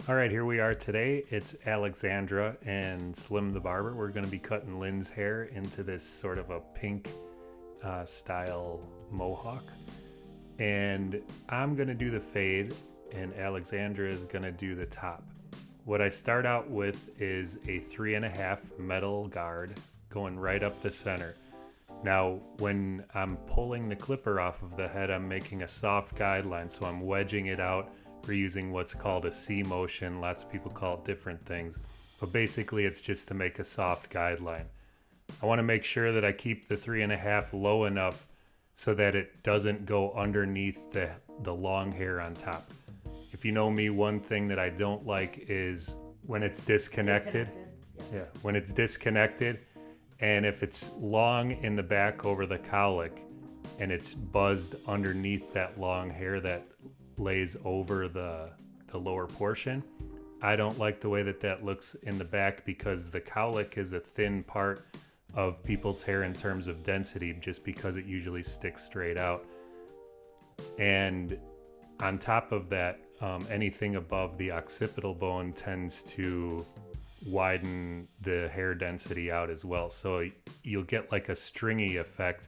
All right, here we are today. It's Alexandra and Slim the Barber. We're going to be cutting Lynn's hair into this sort of a pink style mohawk. And I'm going to do the fade, and Alexandra is going to do the top. What I start out with is a 3.5 metal guard going right up the center. Now, when I'm pulling the clipper off of the head, I'm making a soft guideline, so I'm wedging it out. We're using what's called a C motion. Lots of people call it different things, but basically it's just to make a soft guideline. I want to make sure that I keep the 3.5 low enough so that it doesn't go underneath the long hair on top. If you know me, one thing that I don't like is when it's disconnected. Yeah, when it's disconnected, and if it's long in the back over the cowlick and it's buzzed underneath that long hair that lays over the lower portion. I don't like the way that looks in the back because the cowlick is a thin part of people's hair in terms of density just because it usually sticks straight out. And on top of that, anything above the occipital bone tends to widen the hair density out as well. So you'll get like a stringy effect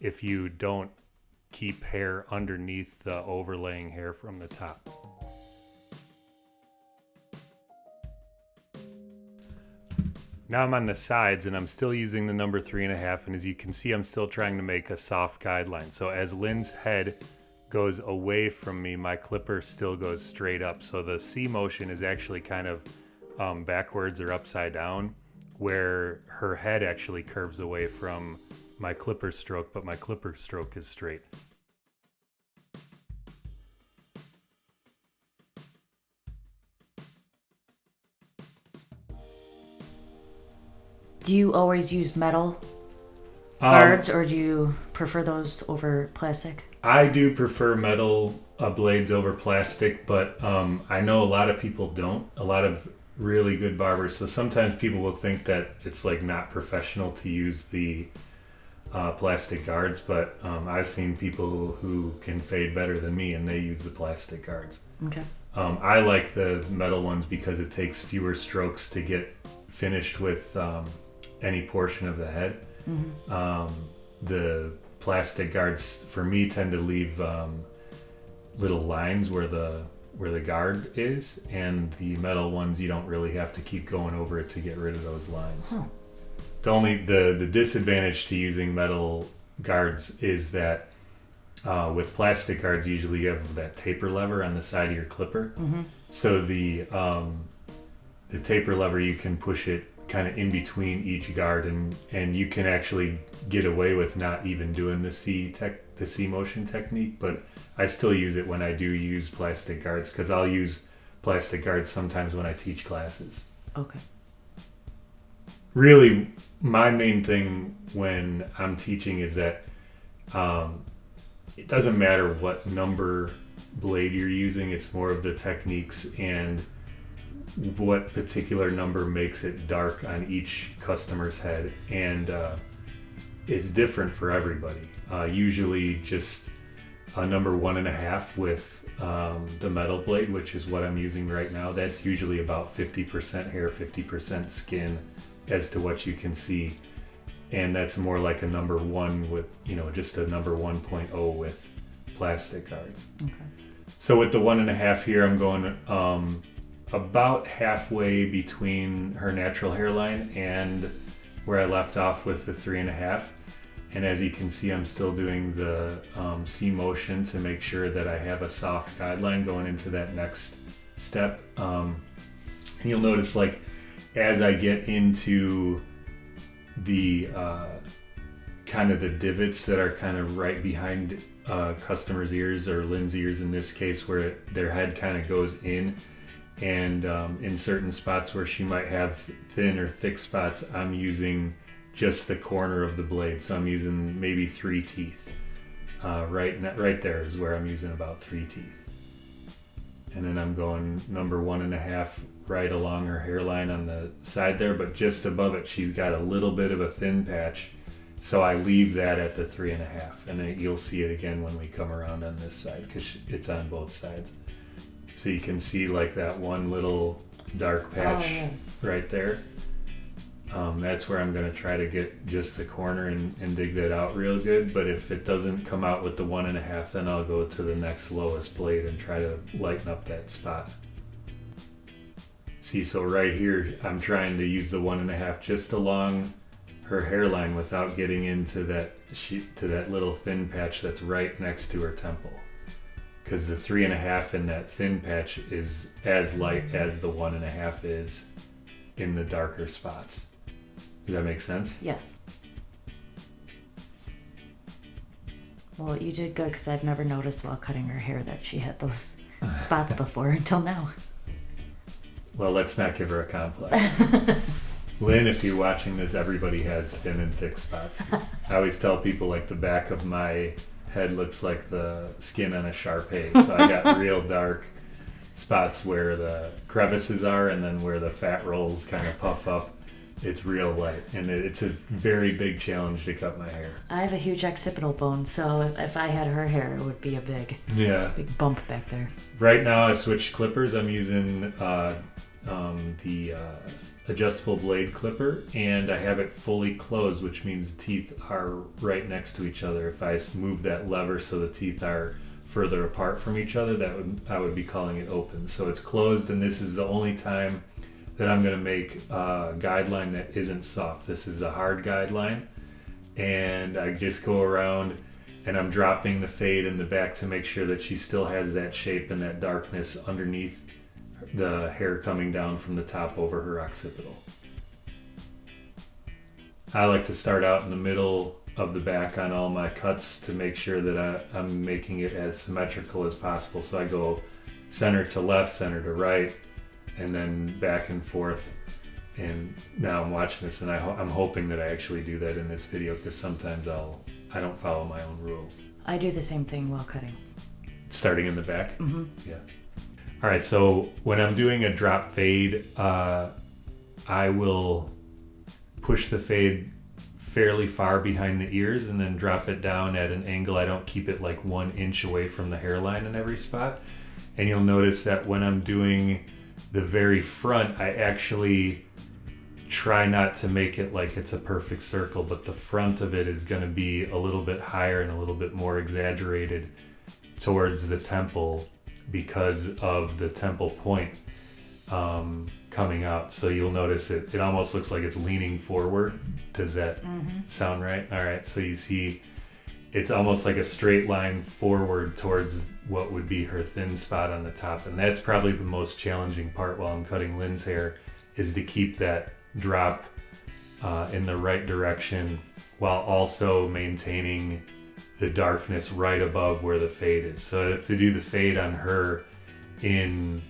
if you don't keep hair underneath the overlaying hair from the top. Now I'm on the sides and I'm still using the number 3.5, and as you can see, I'm still trying to make a soft guideline. So as Lynn's head goes away from me, my clipper still goes straight up. So the C motion is actually kind of backwards or upside down, where her head actually curves away from my clipper stroke, but my clipper stroke is straight. Do you always use metal guards, or do you prefer those over plastic? I do prefer metal blades over plastic, but I know a lot of people don't. A lot of really good barbers. So sometimes people will think that it's like not professional to use the plastic guards, but I've seen people who can fade better than me and they use the plastic guards. Okay. I like the metal ones because it takes fewer strokes to get finished with any portion of the head. Mm-hmm. The plastic guards for me tend to leave little lines where the guard is, and the metal ones you don't really have to keep going over it to get rid of those lines. Huh. The disadvantage to using metal guards is that with plastic guards usually you have that taper lever on the side of your clipper. Mm-hmm. So the taper lever, you can push it kind of in between each guard, and you can actually get away with not even doing the C motion technique, but I still use it when I do use plastic guards, because I'll use plastic guards sometimes when I teach classes. Okay. Really, my main thing when I'm teaching is that it doesn't matter what number blade you're using, it's more of the techniques and what particular number makes it dark on each customer's head, and it's different for everybody. Usually just a number 1.5 with the metal blade, which is what I'm using right now. That's usually about 50% hair, 50% skin as to what you can see, and that's more like a number 1 with, just a number 1.0 with plastic guards. Okay. So with the 1.5 here, I'm going about halfway between her natural hairline and where I left off with the 3.5. And as you can see, I'm still doing the C motion to make sure that I have a soft guideline going into that next step. And you'll notice, like, as I get into the kind of the divots that are kind of right behind customers' ears, or Lynn's ears in this case, where their head kind of goes in, and in certain spots where she might have thin or thick spots, I'm using just the corner of the blade. So I'm using maybe 3 teeth. Right there is where I'm using about 3 teeth. And then I'm going number 1.5 right along her hairline on the side there, but just above it, she's got a little bit of a thin patch. So I leave that at the 3.5, and then you'll see it again when we come around on this side, because it's on both sides. So you can see like that one little dark patch right there. That's where I'm going to try to get just the corner and dig that out real good. But if it doesn't come out with the 1.5, then I'll go to the next lowest blade and try to lighten up that spot. See, so right here, I'm trying to use the 1.5 just along her hairline without getting into that to that little thin patch that's right next to her temple. Because the 3.5 in that thin patch is as light as the 1.5 is in the darker spots. Does that make sense? Yes. Well, you did good because I've never noticed while cutting her hair that she had those spots before until now. Well, let's not give her a complex. Lynn, if you're watching this, everybody has thin and thick spots. I always tell people like the back of my head looks like the skin on a Shar-Pei. So I got real dark spots where the crevices are, and then where the fat rolls kind of puff up. It's real light, and it's a very big challenge to cut my hair. I have a huge occipital bone, so if I had her hair, it would be a big bump back there. Right now, I switched clippers. I'm using the adjustable blade clipper, and I have it fully closed, which means the teeth are right next to each other. If I move that lever so the teeth are further apart from each other, I would be calling it open. So it's closed, and this is the only time that I'm going to make a guideline that isn't soft. This is a hard guideline, and I just go around and I'm dropping the fade in the back to make sure that she still has that shape and that darkness underneath the hair coming down from the top over her occipital. I like to start out in the middle of the back on all my cuts to make sure that I'm making it as symmetrical as possible. So I go center to left, center to right, and then back and forth. And now I'm watching this, and I'm hoping that I actually do that in this video, because sometimes I don't follow my own rules. I do the same thing while cutting. Starting in the back? Mm-hmm. Yeah. All right, so when I'm doing a drop fade, I will push the fade fairly far behind the ears and then drop it down at an angle. I don't keep it like 1 inch away from the hairline in every spot. And you'll notice that when I'm doing the very front, I actually try not to make it like it's a perfect circle, but the front of it is going to be a little bit higher and a little bit more exaggerated towards the temple because of the temple point coming out. So you'll notice it almost looks like it's leaning forward. Does that sound right? All right, so you see it's almost like a straight line forward towards what would be her thin spot on the top. And that's probably the most challenging part while I'm cutting Lynn's hair, is to keep that drop in the right direction while also maintaining the darkness right above where the fade is. So I have to do the fade on her in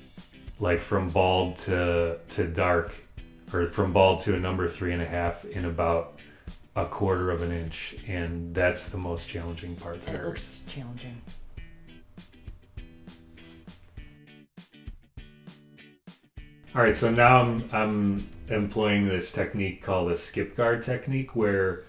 like from bald to dark, or from bald to a number 3.5 in about 1/4 inch, and that's the most challenging part to her. It looks challenging. All right, so now I'm employing this technique called a skip guard technique, where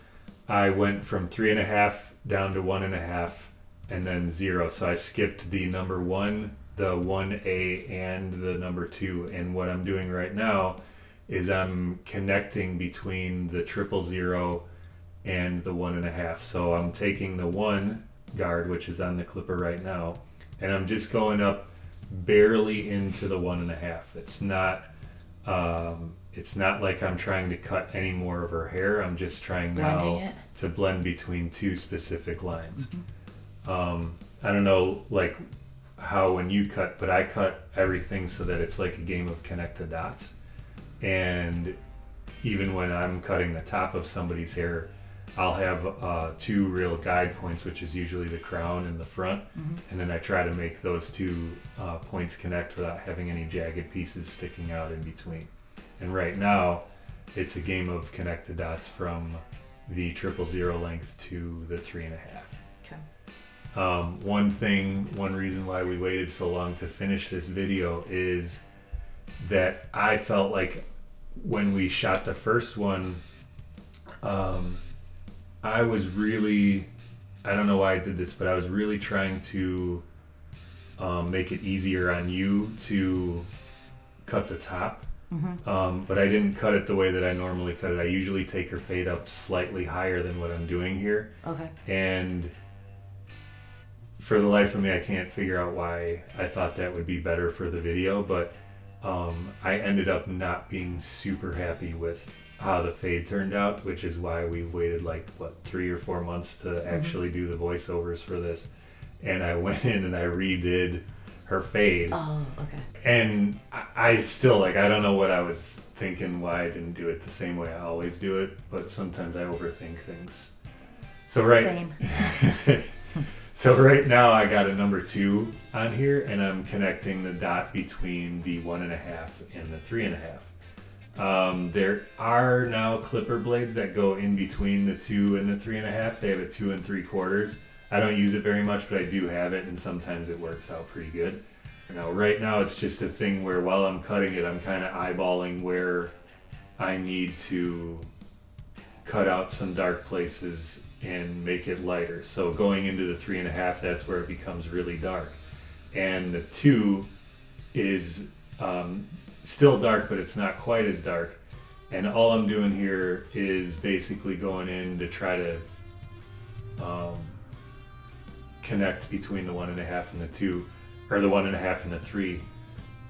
I went from 3.5 down to 1.5 and then 0. So I skipped the number 1, the 1A, and the number 2. And what I'm doing right now is I'm connecting between the 000 and the 1.5. So I'm taking the 1 guard, which is on the clipper right now, and I'm just going up barely into the 1.5. It's not like I'm trying to cut any more of her hair. I'm just trying now to blend between 2 specific lines. I don't know like how when you cut, but I cut everything so that it's like a game of connect the dots. And even when I'm cutting the top of somebody's hair, I'll have 2 real guide points, which is usually the crown and the front. And then I try to make those 2 points connect without having any jagged pieces sticking out in between. And right now, it's a game of connect the dots from the 000 length to the 3.5. Okay. One reason why we waited so long to finish this video is that I felt like when we shot the first one, I don't know why I did this, but I was really trying to make it easier on you to cut the top. Mm-hmm. But I didn't cut it the way that I normally cut it. I usually take her fade up slightly higher than what I'm doing here. Okay. And for the life of me, I can't figure out why I thought that would be better for the video, but I ended up not being super happy with how the fade turned out, which is why we waited 3 or 4 months to actually do the voiceovers for this. And I went in and I redid her fade. Oh, okay. And I still, I don't know what I was thinking, why I didn't do it the same way I always do it, but sometimes I overthink things. Same. So right now I got a number 2 on here, and I'm connecting the dot between the 1.5 and the 3.5. There are now clipper blades that go in between the 2 and the 3.5. They have a 2 3/4. I don't use it very much, but I do have it, and sometimes it works out pretty good. Now, right now it's just a thing where while I'm cutting it, I'm kind of eyeballing where I need to cut out some dark places and make it lighter. So going into the 3.5, that's where it becomes really dark. And the 2 is still dark, but it's not quite as dark. And all I'm doing here is basically going in to try to connect between the 1.5 and the 2, or the 1.5 and the 3.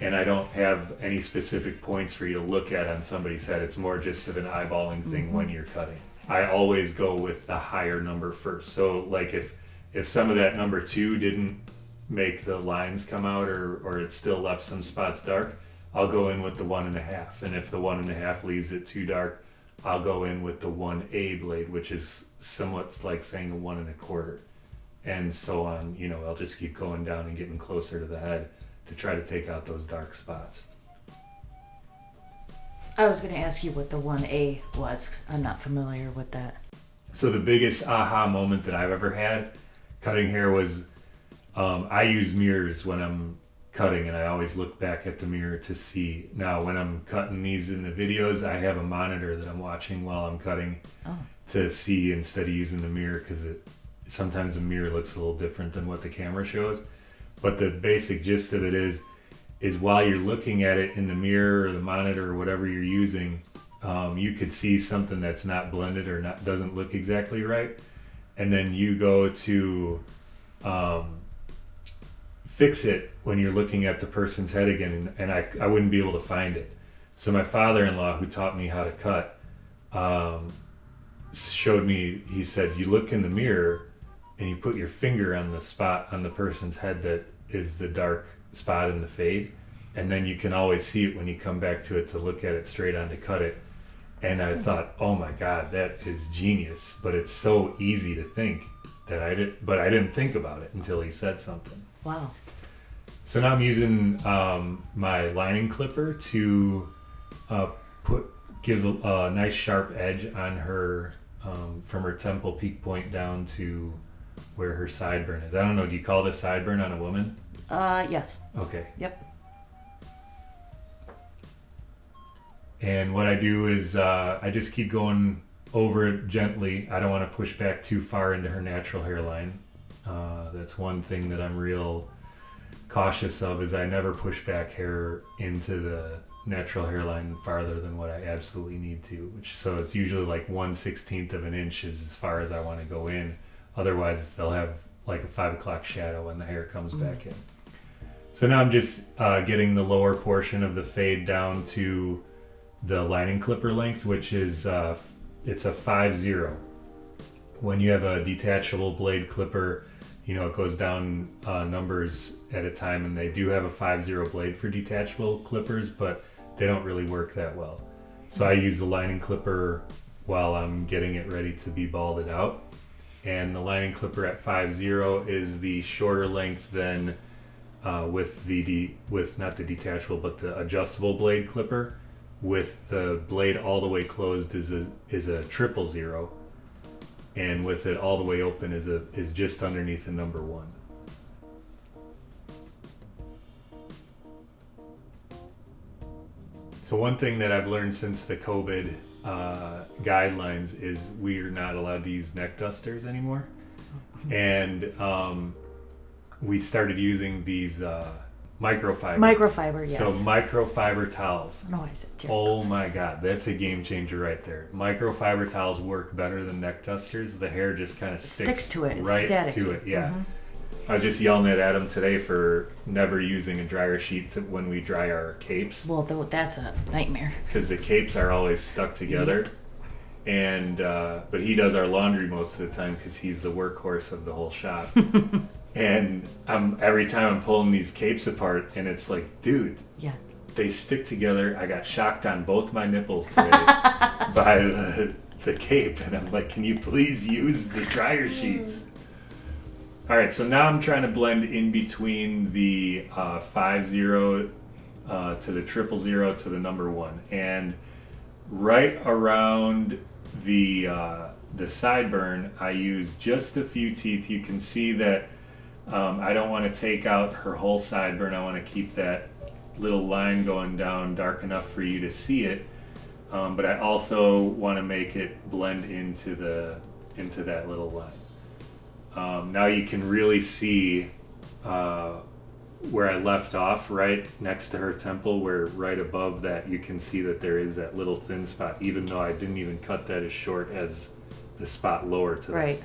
And I don't have any specific points for you to look at on somebody's head. It's more just of an eyeballing thing when you're cutting. I always go with the higher number first. So if some of that number 2 didn't make the lines come out, or it still left some spots dark, I'll go in with the 1.5. And if the 1.5 leaves it too dark, I'll go in with the 1A blade, which is somewhat like saying a 1 1/4. And so on, I'll just keep going down and getting closer to the head to try to take out those dark spots. I was going to ask you what the 1A was. I'm not familiar with that. So the biggest aha moment that I've ever had cutting hair was I use mirrors when I'm cutting, and I always look back at the mirror to see. Now, when I'm cutting these in the videos, I have a monitor that I'm watching while I'm cutting to see instead of using the mirror, because sometimes the mirror looks a little different than what the camera shows. But the basic gist of it is while you're looking at it in the mirror or the monitor or whatever you're using, you could see something that's not blended or doesn't look exactly right. And then you go to fix it when you're looking at the person's head again, and I wouldn't be able to find it. So my father-in-law, who taught me how to cut, showed me, he said, you look in the mirror and you put your finger on the spot on the person's head that is the dark spot in the fade, and then you can always see it when you come back to it to look at it straight on to cut it. And I thought, oh my God, that is genius, but it's so easy to think that I didn't think about it until he said something. Wow. So now I'm using my lining clipper to give a nice sharp edge on her, from her temple peak point down to where her sideburn is. I don't know, do you call it a sideburn on a woman? Yes. Okay. Yep. And what I do is I just keep going over it gently. I don't want to push back too far into her natural hairline. That's one thing that I'm real cautious of, is I never push back hair into the natural hairline farther than what I absolutely need to, so it's usually 1/16 of an inch is as far as I want to go in. Otherwise they'll have a 5 o'clock shadow when the hair comes back in. So now I'm just getting the lower portion of the fade down to the lining clipper length, which is it's a 5-0. When you have a detachable blade clipper, it goes down numbers at a time, and they do have a 5-0 blade for detachable clippers, but they don't really work that well. So I use the lining clipper while I'm getting it ready to be balded out. And the lining clipper at 5-0 is the shorter length than with not the detachable but the adjustable blade clipper. With the blade all the way closed is a 000, and with it all the way open is just underneath the number 1. So one thing that I've learned since the COVID guidelines is we're not allowed to use neck dusters anymore. And we started using these microfiber. Microfiber, yes. So microfiber towels. No, I said Oh my God, that's a game changer right there. Microfiber towels work better than neck dusters. The hair just kind of sticks to it. It's right static. to it. Yeah. I was just yelling at Adam today for never using a dryer sheet when we dry our capes. Well, that's a nightmare. Because the capes are always stuck together. And but he does our laundry most of the time because he's the workhorse of the whole shop. And every time I'm pulling these capes apart, and it's like, dude, they stick together. I got shocked on both my nipples today by the cape, and I'm like, can you please use the dryer sheets? All right, so now I'm trying to blend in between the 5-0 to the 000 to the number 1, and right around the sideburn, I use just a few teeth. You can see that I don't want to take out her whole sideburn. I want to keep that little line going down dark enough for you to see it, but I also want to make it blend into that little line. Now you can really see where I left off, right next to her temple, where right above that you can see that there is that little thin spot, even though I didn't even cut that as short as the spot lower to that. Right.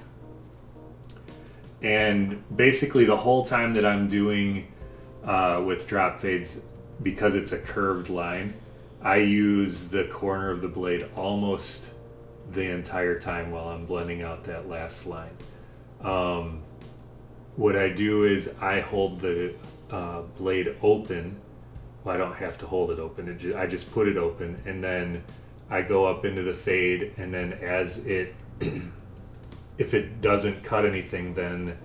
And basically the whole time that I'm doing with drop fades, because it's a curved line, I use the corner of the blade almost the entire time while I'm blending out that last line. What I do is I hold the blade open. Well, I don't have to hold it open. I just put it open, and then I go up into the fade, and then as it if it doesn't cut anything, then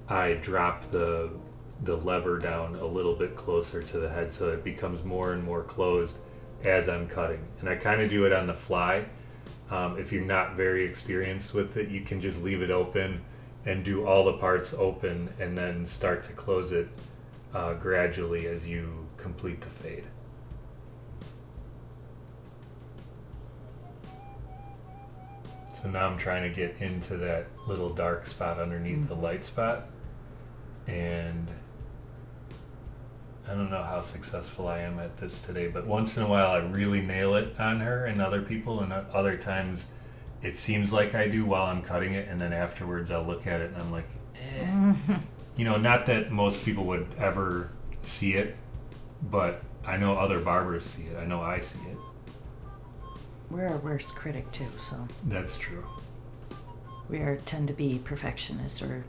I drop the lever down a little bit closer to the head so it becomes more and more closed as I'm cutting. And I kind of do it on the fly. If you're not very experienced with it, you can just leave it open and do all the parts open and then start to close it gradually as you complete the fade. So now I'm trying to get into that little dark spot underneath the light spot, and I don't know how successful I am at this today, but once in a while I really nail it on her and other people, and other times it seems like I do while I'm cutting it, and then afterwards I'll look at it and I'm like, You know, not that most people would ever see it, but I know other barbers see it. I know I see it. We're our worst critic too, so. That's true. We tend to be perfectionists, or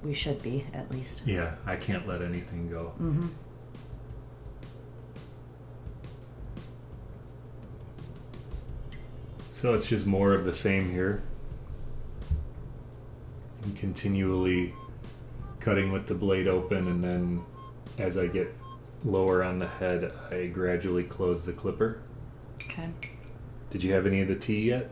we should be, at least. Yeah, I can't let anything go. Mm-hmm. So it's just more of the same here. And continually cutting with the blade open, and then as I get lower on the head, I gradually close the clipper. Okay. Did you have any of the tea yet?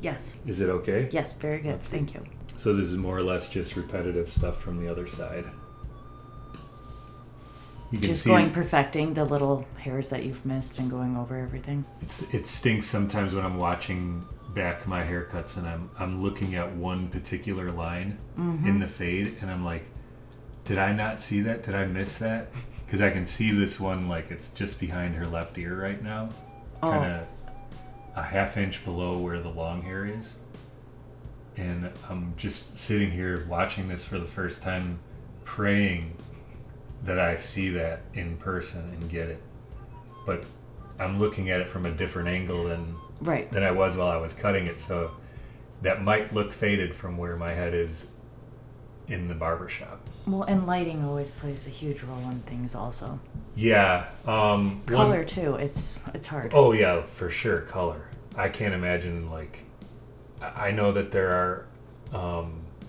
Yes. Is it okay? Yes, very good. Thank you. So this is more or less just repetitive stuff from the other side. You can just perfecting the little hairs that you've missed and going over everything. It stinks sometimes when I'm watching back my haircuts and I'm looking at one particular line in the fade, and I'm like, did I not see that? Did I miss that? Because I can see this one, like it's just behind her left ear right now. Kind of a half inch below where the long hair is. And I'm just sitting here watching this for the first time, praying that I see that in person and get it. But I'm looking at it from a different angle than I was while I was cutting it, so that might look faded from where my head is in the barbershop. Well, and lighting always plays a huge role in things also. Yeah. Color too. It's hard. Oh yeah, for sure, color. I can't imagine, like, I know that there are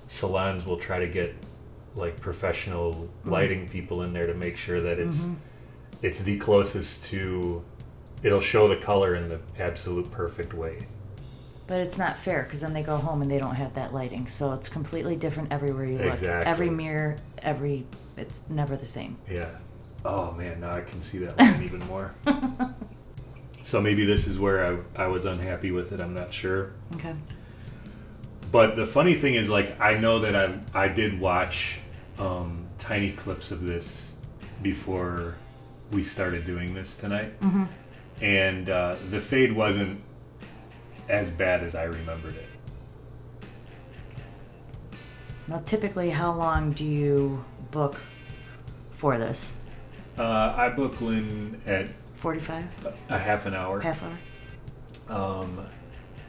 salons will try to get like professional lighting people in there to make sure that it's the closest to, it'll show the color in the absolute perfect way. But it's not fair, because then they go home and they don't have that lighting, so it's completely different everywhere you look. Exactly. Every mirror, it's never the same. Yeah. Oh man, now I can see that line even more. So maybe this is where I was unhappy with it. I'm not sure. Okay. But the funny thing is, like, I know that I did watch tiny clips of this before we started doing this tonight. And the fade wasn't as bad as I remembered it. Now, typically, how long do you book for this? I book Lynn at 45? a half an hour. Half hour?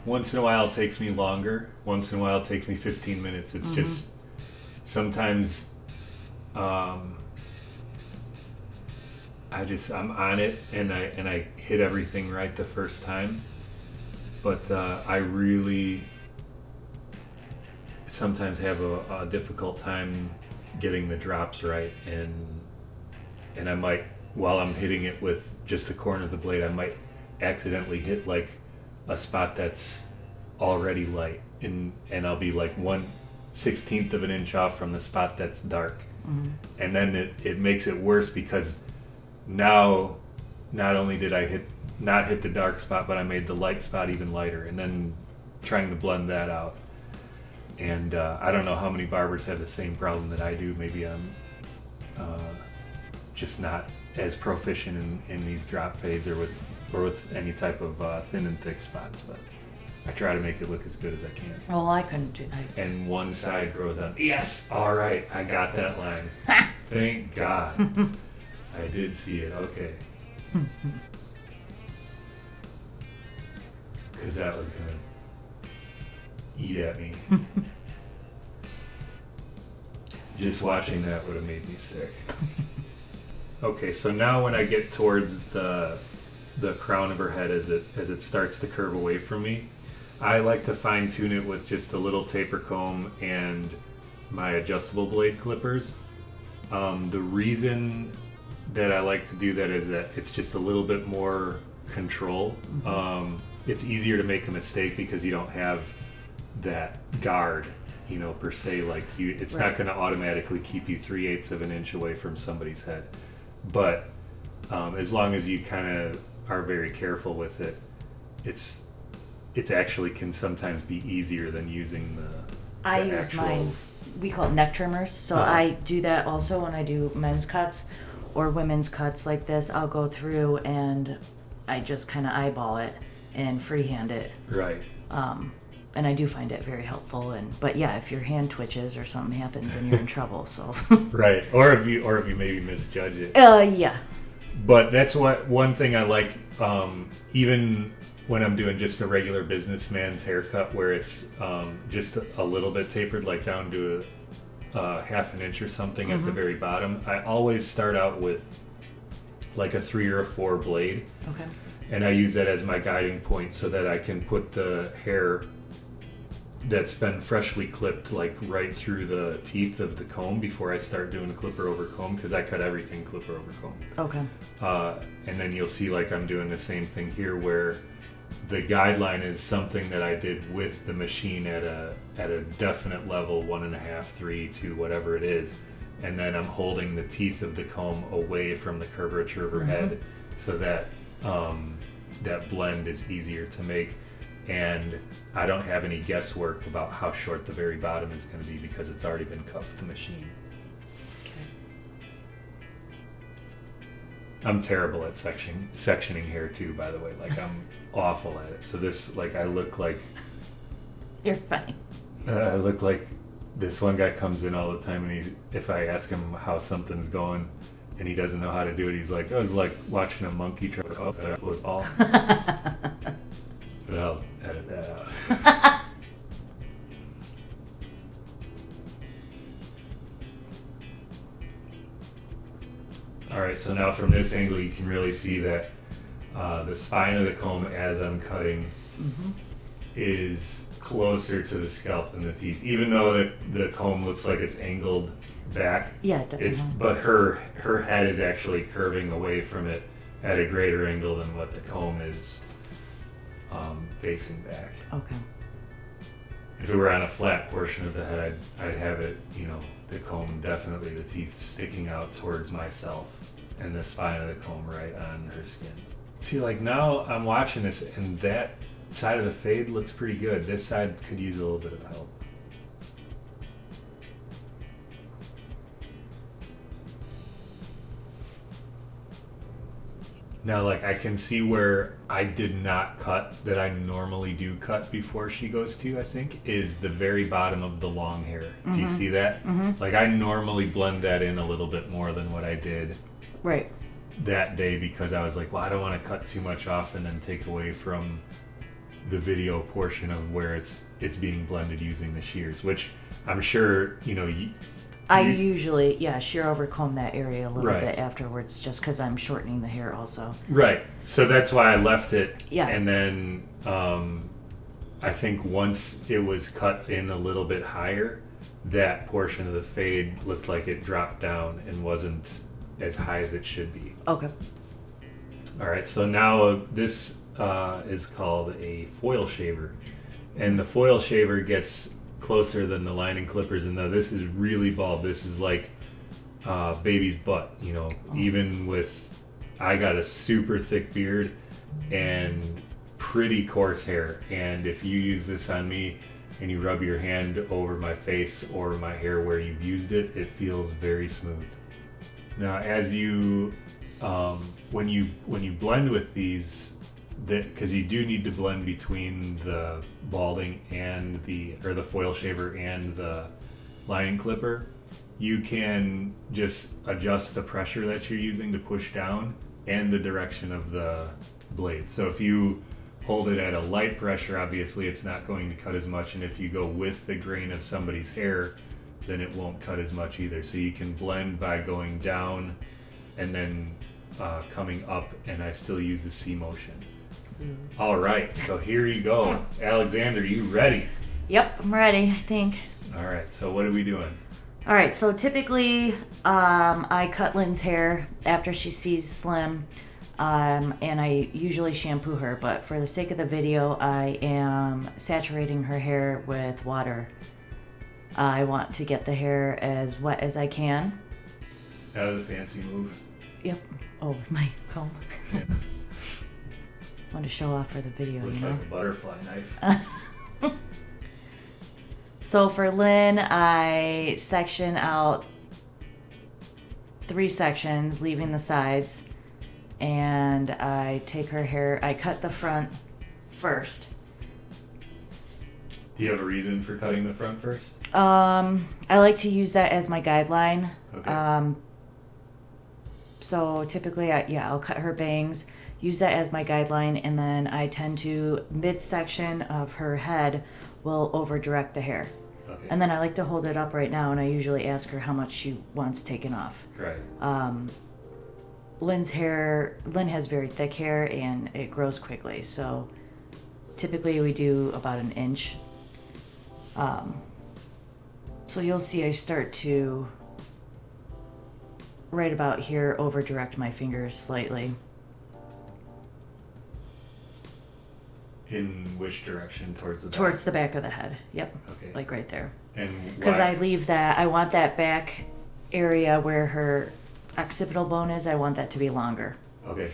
Once in a while it takes me longer. Once in a while it takes me 15 minutes. It's just sometimes I'm on it and I hit everything right the first time. But I really sometimes have a difficult time getting the drops right, and I might, while I'm hitting it with just the corner of the blade, I might accidentally hit like a spot that's already light, and I'll be like 1/16 of an inch off from the spot that's dark. And then it makes it worse because now not only did I not hit the dark spot, but I made the light spot even lighter, and then trying to blend that out. And I don't know how many barbers have the same problem that I do. Maybe I'm just not as proficient in these drop fades or with any type of thin and thick spots, but I try to make it look as good as I can. Well, I couldn't do that. And one side grows on. Yes! All right, I got that line. Thank God. I did see it. Okay. Because that was going to eat at me. Just watching that would have made me sick. Okay, so now when I get towards the crown of her head as it starts to curve away from me, I like to fine tune it with just a little taper comb and my adjustable blade clippers. The reason that I like to do that is that it's just a little bit more control. It's easier to make a mistake because you don't have that guard, per se. Like it's not going to automatically keep you 3/8 of an inch away from somebody's head. But as long as you kind of are very careful with it, it's actually can sometimes be easier than using the I use mine, we call it neck trimmers. So I do that also when I do men's cuts or women's cuts like this. I'll go through and I just kind of eyeball it and freehand it. Right. And I do find it very helpful. But yeah, if your hand twitches or something happens, then you're in trouble. So. Right. Or if you maybe misjudge it. Yeah. But that's one thing I like, even when I'm doing just a regular businessman's haircut where it's just a little bit tapered, like down to a half an inch or something at the very bottom. I always start out with like a 3 or a 4 blade. Okay. And I use that as my guiding point so that I can put the hair that's been freshly clipped like right through the teeth of the comb before I start doing clipper over comb, because I cut everything clipper over comb. Okay. And then you'll see like I'm doing the same thing here where the guideline is something that I did with the machine at a definite level, 1.5, 3, 2, whatever it is. And then I'm holding the teeth of the comb away from the curvature of her head so that that blend is easier to make. And I don't have any guesswork about how short the very bottom is going to be because it's already been cut with the machine. Okay. I'm terrible at sectioning hair too, by the way. Like I'm awful at it. So this, like, I look like... You're fine. I look like this one guy comes in all the time, and if I ask him how something's going and he doesn't know how to do it, he's like, oh, it's like watching a monkey try to off at a football. But I'll edit that out. All right, so now from this angle, you can really see that the spine of the comb as I'm cutting is closer to the scalp than the teeth, even though the comb looks like it's angled back. Yeah, definitely. But her head is actually curving away from it at a greater angle than what the comb is facing back. Okay. If it were on a flat portion of the head, I'd have it, the comb definitely, the teeth sticking out towards myself and the spine of the comb right on her skin. See, like now I'm watching this and that side of the fade looks pretty good. This side could use a little bit of help. Now, like, I can see where I did not cut that I normally do cut before she goes to, I think, is the very bottom of the long hair. Mm-hmm. Do you see that? Mm-hmm. Like, I normally blend that in a little bit more than what I did right that day, because I was like, well, I don't want to cut too much off and then take away from the video portion of where it's being blended using the shears, which I'm sure, you know, I usually, shear over comb that area a little right. bit afterwards, just because I'm shortening the hair also. Right. So that's why I left it. Yeah. And then I think once it was cut in a little bit higher, that portion of the fade looked like it dropped down and wasn't as high as it should be. Okay. All right. So now this is called a foil shaver. And the foil shaver gets closer than the lining clippers, and now this is really bald. This is like baby's butt, you know. Even with, I got a super thick beard and pretty coarse hair, and if you use this on me and you rub your hand over my face or my hair where you've used it, it feels very smooth. Now, as you when you blend with these, because you do need to blend between the balding and the foil shaver and the lining clipper, you can just adjust the pressure that you're using to push down and the direction of the blade. So if you hold it at a light pressure, obviously it's not going to cut as much, and if you go with the grain of somebody's hair, then it won't cut as much either. So you can blend by going down and then coming up, and I still use the C motion. All right, so here you go. Alexandra, you ready? Yep, I'm ready, I think. All right, so what are we doing? All right, so typically I cut Lynn's hair after she sees Slim, and I usually shampoo her, but for the sake of the video, I am saturating her hair with water. I want to get the hair as wet as I can. That was a fancy move. Yep. Oh, with my comb. Yeah. Want to show off for the video, Looks you know? like a butterfly knife. So for Lynn, I section out 3 sections, leaving the sides, and I take her hair, I cut the front first. Do you have a reason for cutting the front first? I like to use that as my guideline. Okay. So typically, I'll cut her bangs, use that as my guideline, and then I tend to, midsection of her head will over direct the hair. Okay. And then I like to hold it up right now, and I usually ask her how much she wants taken off. Right. Lynn has very thick hair, and it grows quickly, so typically we do about 1 inch. So you'll see I start to, right about here, over direct my fingers slightly. In which direction? Towards the back? Towards the back of the head. Yep. Okay. Like right there. And because why? I leave that, I want that back area where her occipital bone is, I want that to be longer. Okay.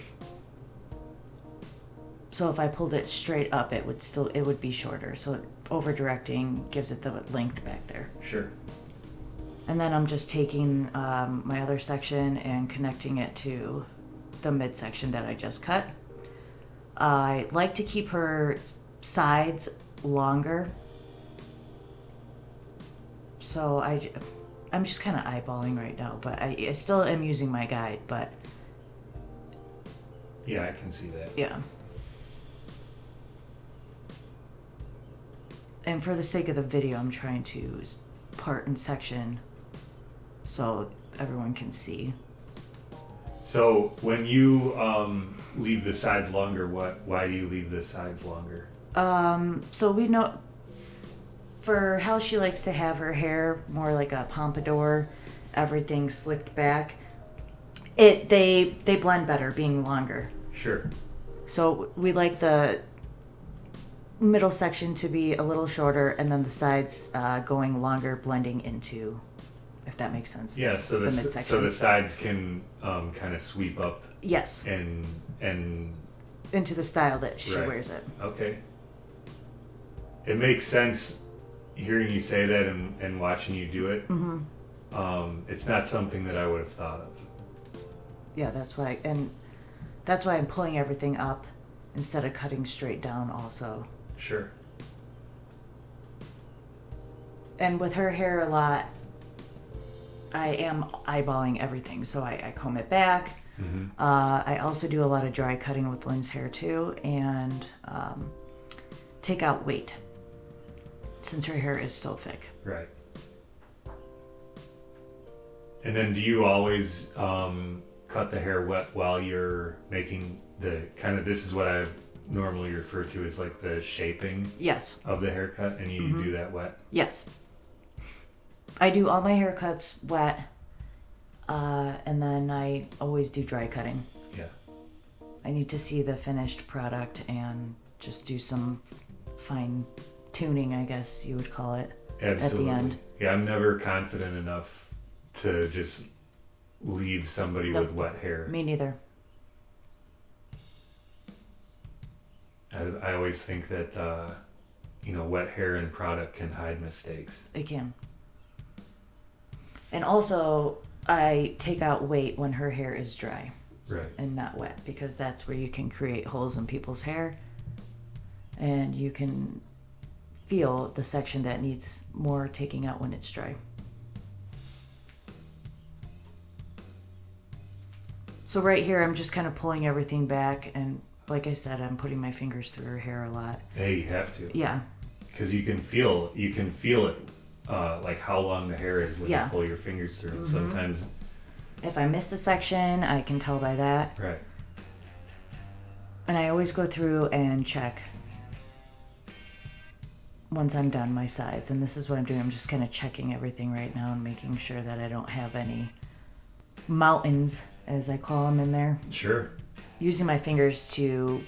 So if I pulled it straight up, it would be shorter. So over directing gives it the length back there. Sure. And then I'm just taking my other section and connecting it to the midsection that I just cut. I like to keep her sides longer. So I'm just kind of eyeballing right now, but I still am using my guide, but... Yeah, I can see that. Yeah. And for the sake of the video, I'm trying to part and section so everyone can see. So when you leave the sides longer, why do you leave the sides longer? So we know for how she likes to have her hair, more like a pompadour, everything slicked back. They blend better being longer. Sure. So we like the middle section to be a little shorter, and then the sides going longer, blending into, if that makes sense. Yeah. So the sides can kind of sweep up. Yes. And into the style that she right. wears it. Okay. It makes sense hearing you say that and watching you do it. Mm-hmm. It's not something that I would have thought of. Yeah, that's why. And That's why I'm pulling everything up instead of cutting straight down also. Sure. And with her hair a lot, I am eyeballing everything. So I comb it back. Mm-hmm. I also do a lot of dry cutting with Lynn's hair too, and take out weight since her hair is so thick. Right. And then do you always cut the hair wet while you're making the kind of, this is what I normally refer to as like the shaping Yes. of the haircut, and you do that wet? Yes. I do all my haircuts wet, and then I always do dry cutting. Yeah. I need to see the finished product and just do some fine tuning, I guess you would call it. Absolutely. At the end. Yeah, I'm never confident enough to just leave somebody with wet hair. Me neither. I always think that, wet hair and product can hide mistakes. It can. And also, I take out weight when her hair is dry. Right. And not wet, because that's where you can create holes in people's hair. And you can feel the section that needs more taking out when it's dry. So right here, I'm just kind of pulling everything back, and like I said, I'm putting my fingers through her hair a lot. Hey, you have to. Yeah. Because you can feel it, like how long the hair is when you pull your fingers through. And sometimes, if I miss a section, I can tell by that. Right. And I always go through and check once I'm done my sides. And this is what I'm doing. I'm just kind of checking everything right now and making sure that I don't have any mountains, as I call them, in there. Sure. Using my fingers to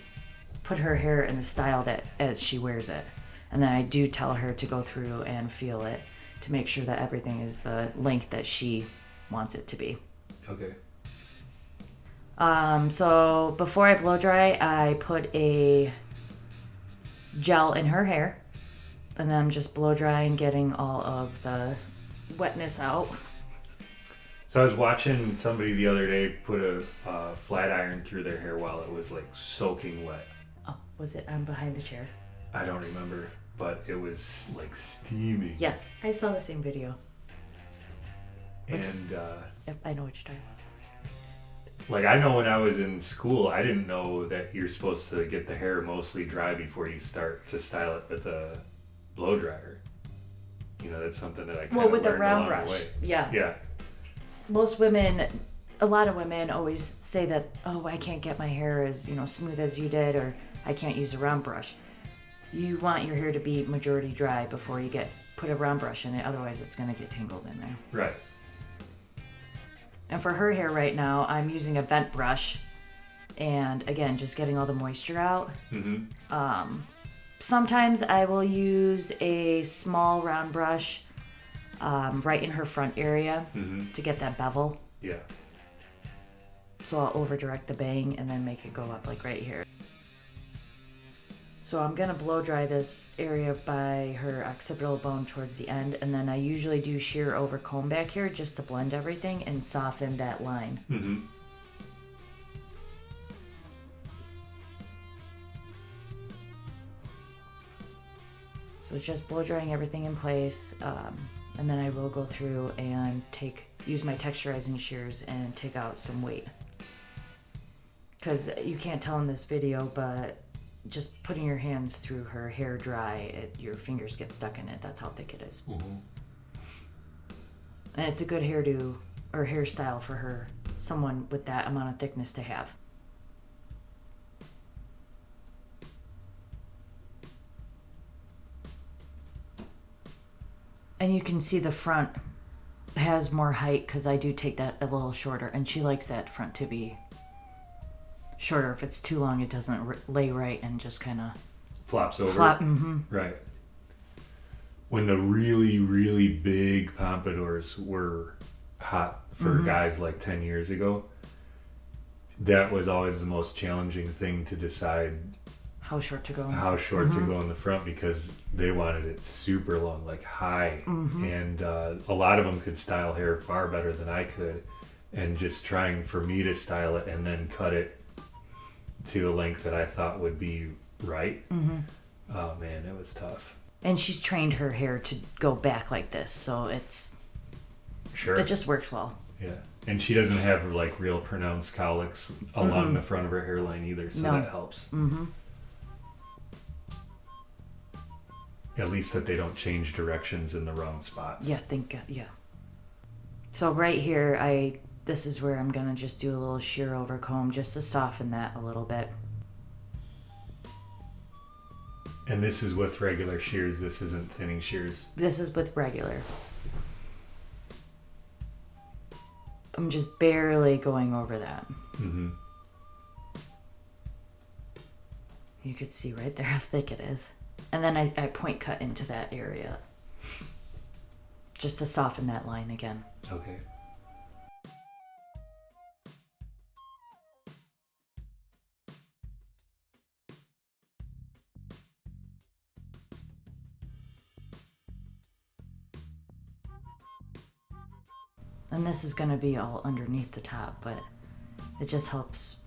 put her hair in the style that as she wears it. And then I do tell her to go through and feel it to make sure that everything is the length that she wants it to be. Okay. So before I blow dry, I put a gel in her hair. And then I'm just blow drying, getting all of the wetness out. So I was watching somebody the other day put a flat iron through their hair while it was like soaking wet. Oh, was it behind the chair? I don't remember, but it was like steaming. Yes, I saw the same video. And Yep, I know what you're talking about. like, I know when I was in school, I didn't know that you're supposed to get the hair mostly dry before you start to style it with a blow dryer. That's something that I kind of with a learned round along brush. the way. Yeah. Yeah. Most women, a lot of women always say that, oh, I can't get my hair as, smooth as you did, or I can't use a round brush. You want your hair to be majority dry before you put a round brush in it, otherwise it's going to get tangled in there. Right. And for her hair right now, I'm using a vent brush, and again, just getting all the moisture out. Mm-hmm. Sometimes I will use a small round brush right in her front area to get that bevel. Yeah. So I'll over direct the bang and then make it go up like right here. So I'm going to blow dry this area by her occipital bone towards the end, and then I usually do shear over comb back here just to blend everything and soften that line. Mm-hmm. So it's just blow drying everything in place, and then I will go through and use my texturizing shears and take out some weight. Because you can't tell in this video, but just putting your hands through her hair dry, your fingers get stuck in it. That's how thick it is. Mm-hmm. And it's a good hairdo or hairstyle for her, someone with that amount of thickness to have. And you can see the front has more height because I do take that a little shorter, and she likes that front to be shorter. If it's too long, it doesn't lay right and just kind of flops over. Mm-hmm. Right. When the really, really big pompadours were hot for guys like 10 years ago, that was always the most challenging thing to decide how short to go in the front, because they wanted it super long, like high. And a lot of them could style hair far better than I could, and just trying for me to style it and then cut it to a length that I thought would be right. Mm-hmm. Oh man, it was tough. And she's trained her hair to go back like this, so it just works well. Yeah. And she doesn't have like real pronounced cowlicks along the front of her hairline either, so that helps. Mm-hmm. At least that they don't change directions in the wrong spots. Yeah, thank God. Yeah. So right here, this is where I'm gonna just do a little shear over comb just to soften that a little bit. And this is with regular shears. This isn't thinning shears. This is with regular. I'm just barely going over that. Mm-hmm. You could see right there how thick it is. And then I point cut into that area just to soften that line again. Okay. And this is going to be all underneath the top, but it just helps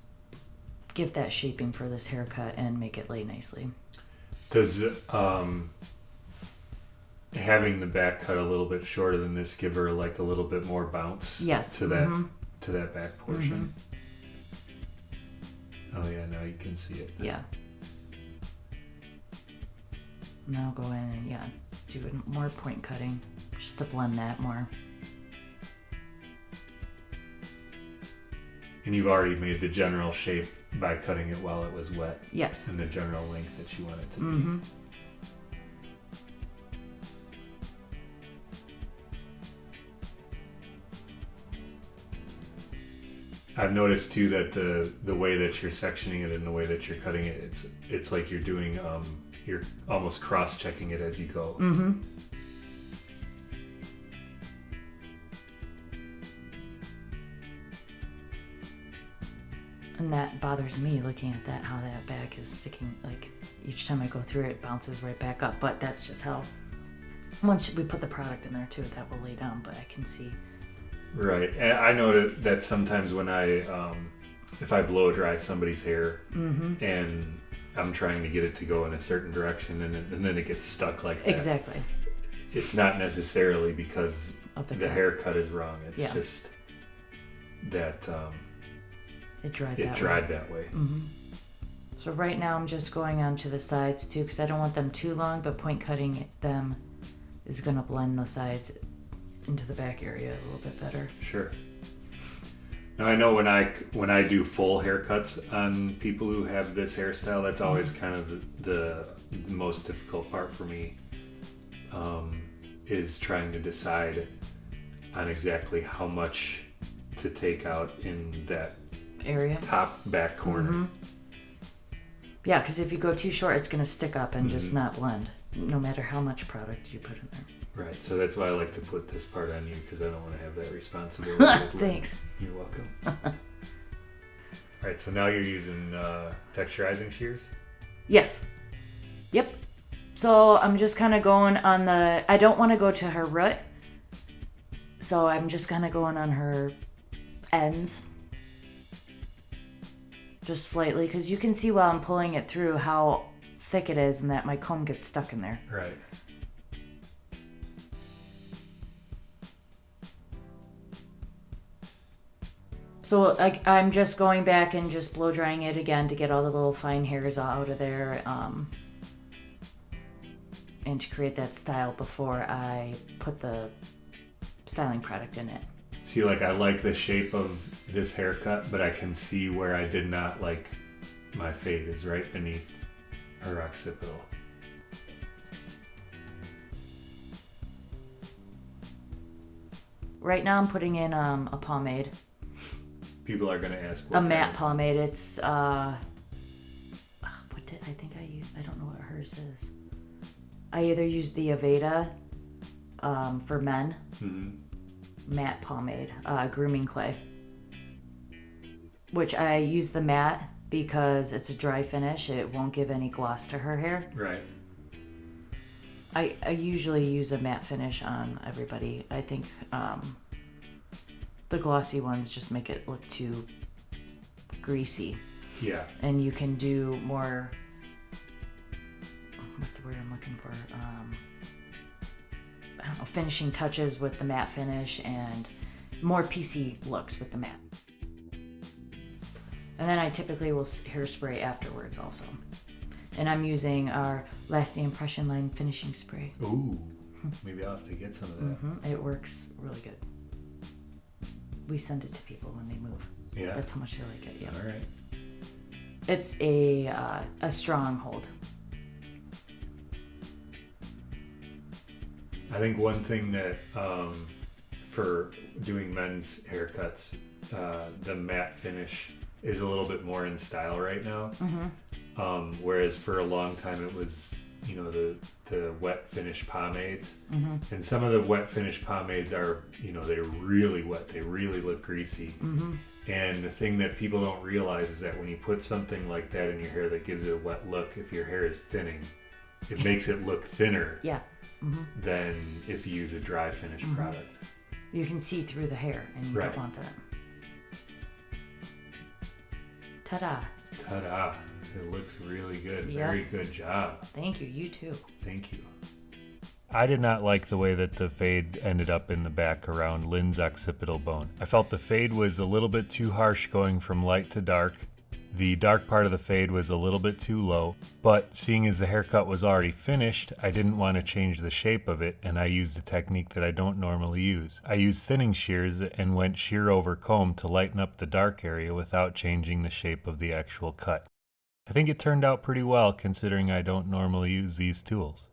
give that shaping for this haircut and make it lay nicely. Does having the back cut a little bit shorter than this give her like a little bit more bounce? Yes. To that back portion. Oh yeah, now you can see it. Yeah. And then I'll go in and do more point cutting just to blend that more. And you've already made the general shape by cutting it while it was wet. Yes. And the general length that you want it to be. I've noticed too that the way that you're sectioning it and the way that you're cutting it, it's like you're doing you're almost cross-checking it as you go. Mm-hmm. And that bothers me looking at that, how that back is sticking, like each time I go through it, it bounces right back up. But that's just how, once we put the product in there too, that will lay down, but I can see. Right. And I know that sometimes when if I blow dry somebody's hair and I'm trying to get it to go in a certain direction and then it gets stuck like that. Exactly. It's not necessarily because of the haircut is wrong. It's just that it dried that way. Mm-hmm. So right now I'm just going on to the sides too because I don't want them too long, but point cutting them is going to blend the sides into the back area a little bit better. Sure. Now I know when I do full haircuts on people who have this hairstyle, that's always kind of the most difficult part for me, is trying to decide on exactly how much to take out in that area, top back corner. Mm-hmm. Yeah, because if you go too short, it's going to stick up and just not blend, no matter how much product you put in there. Right, so that's why I like to put this part on you, because I don't want to have that responsibility. Thanks. You're welcome. All right, so now you're using texturizing shears? Yes. Yep. So I'm just kind of going on I don't want to go to her root, so I'm just kind of going on her ends. Just slightly, because you can see while I'm pulling it through how thick it is and that my comb gets stuck in there. Right. So I'm just going back and just blow drying it again to get all the little fine hairs out of there, and to create that style before I put the styling product in it. See, like I like the shape of this haircut, but I can see where I did not like my fade is right beneath her occipital. Right now I'm putting in a pomade. People are going to ask what a matte pomade. It's what did I think I used? I don't know what hers is. I either used the Aveda for men. Matte pomade, grooming clay, which I use the matte because it's a dry finish. It won't give any gloss to her hair. Right. I usually use a matte finish on everybody. I think the glossy ones just make it look too greasy. Yeah. And you can do more, what's the word I'm looking for? I don't know, finishing touches with the matte finish and more PC looks with the matte. And then I typically will hairspray afterwards also. And I'm using our Lasting Impression Line finishing spray. Ooh, maybe I'll have to get some of that. Mm-hmm. It works really good. We send it to people when they move. Yeah. That's how much they like it. Yeah. All right. It's a stronghold. I think one thing that for doing men's haircuts, the matte finish is a little bit more in style right now. Mm-hmm. Whereas for a long time it was, the wet finish pomades. Mm-hmm. And some of the wet finish pomades are, they're really wet. They really look greasy. Mm-hmm. And the thing that people don't realize is that when you put something like that in your hair that gives it a wet look, if your hair is thinning, it makes it look thinner. Yeah. Mm-hmm. Than if you use a dry finish product. You can see through the hair, and you don't want that. Ta-da. Ta-da. It looks really good. Yep. Very good job. Thank you. You too. Thank you. I did not like the way that the fade ended up in the back around Lynn's occipital bone. I felt the fade was a little bit too harsh going from light to dark. The dark part of the fade was a little bit too low, but seeing as the haircut was already finished, I didn't want to change the shape of it, and I used a technique that I don't normally use. I used thinning shears and went shear over comb to lighten up the dark area without changing the shape of the actual cut. I think it turned out pretty well considering I don't normally use these tools.